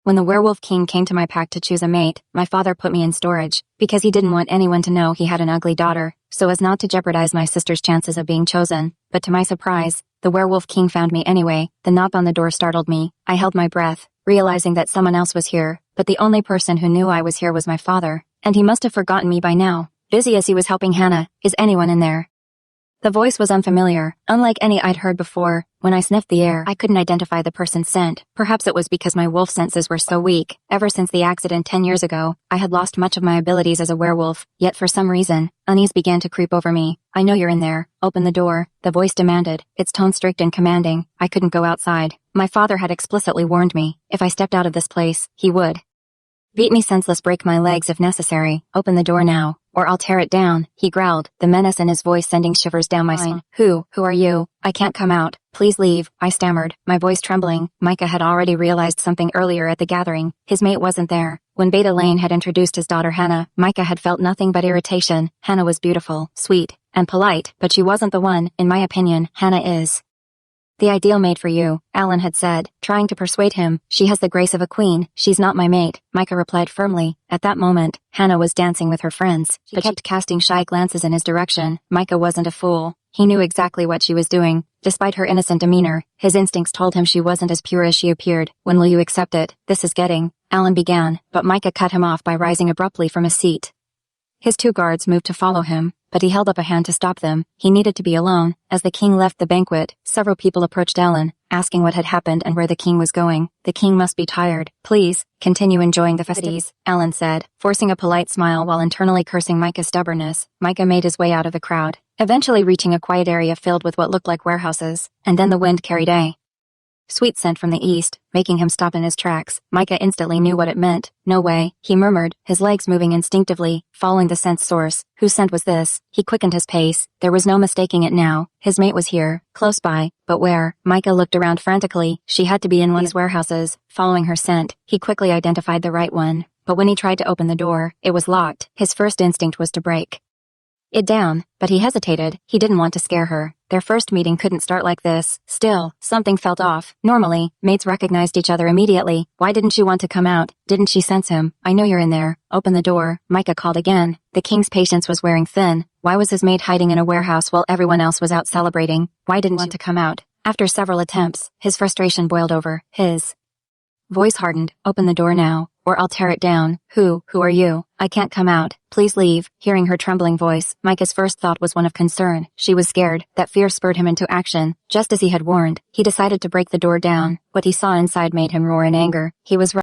When the werewolf king came to my pack to choose a mate, my father put me in storage, because he didn't want anyone to know he had an ugly daughter, so as not to jeopardize my sister's chances of being chosen. But to my surprise, the werewolf king found me anyway. The knock on the door startled me. I held my breath, realizing that someone else was here, but the only person who knew I was here was my father, and he must have forgotten me by now, busy as he was helping Hannah. Is anyone in there? The voice was unfamiliar, unlike any I'd heard before. When I sniffed the air, I couldn't identify the person's scent. Perhaps it was because my wolf senses were so weak. Ever since the accident 10 years ago, I had lost much of my abilities as a werewolf, yet for some reason, unease began to creep over me. I know you're in there. Open the door, the voice demanded, its tone strict and commanding. I couldn't go outside. My father had explicitly warned me, if I stepped out of this place, he would beat me senseless, break my legs if necessary. Open the door now, or I'll tear it down, he growled, the menace in his voice sending shivers down my spine. Who are you? I can't come out. Please leave, I stammered, my voice trembling. Micah had already realized something earlier at the gathering. His mate wasn't there. When Beta Lane had introduced his daughter Hannah, Micah had felt nothing but irritation. Hannah was beautiful, sweet, and polite, but she wasn't the one. In my opinion, Hannah is the ideal mate for you, Alan had said, trying to persuade him. She has the grace of a queen. She's not my mate, Micah replied firmly. At that moment, Hannah was dancing with her friends, but kept casting shy glances in his direction. Micah wasn't a fool. He knew exactly what she was doing. Despite her innocent demeanor, his instincts told him she wasn't as pure as she appeared. When will you accept it? This is getting, Alan began, but Micah cut him off by rising abruptly from his seat. His two guards moved to follow him, but he held up a hand to stop them. He needed to be alone. As the king left the banquet, several people approached Alan, asking what had happened and where the king was going. The king must be tired. Please, continue enjoying the festivities, Alan said, forcing a polite smile while internally cursing Micah's stubbornness. Micah made his way out of the crowd, eventually reaching a quiet area filled with what looked like warehouses, and then the wind carried a sweet scent from the east, making him stop in his tracks. Micah instantly knew what it meant. No way, he murmured, his legs moving instinctively, following the scent's source. Whose scent was this? He quickened his pace. There was no mistaking it now. His mate was here, close by, but where? Micah looked around frantically. She had to be in one of these warehouses. Following her scent, he quickly identified the right one, but when he tried to open the door, it was locked. His first instinct was to break it down, but he hesitated. He didn't want to scare her. Their first meeting couldn't start like this. Still, something felt off. Normally, mates recognized each other immediately. Why didn't she want to come out? Didn't she sense him? I know you're in there. Open the door, Micah called again. The king's patience was wearing thin. Why was his mate hiding in a warehouse while everyone else was out celebrating? Why didn't he want to come out? After several attempts, his frustration boiled over. His voice hardened. Open the door now, or I'll tear it down. Who are you? I can't come out. Please leave. Hearing her trembling voice, Micah's first thought was one of concern. She was scared. That fear spurred him into action. Just as he had warned, he decided to break the door down. What he saw inside made him roar in anger. He was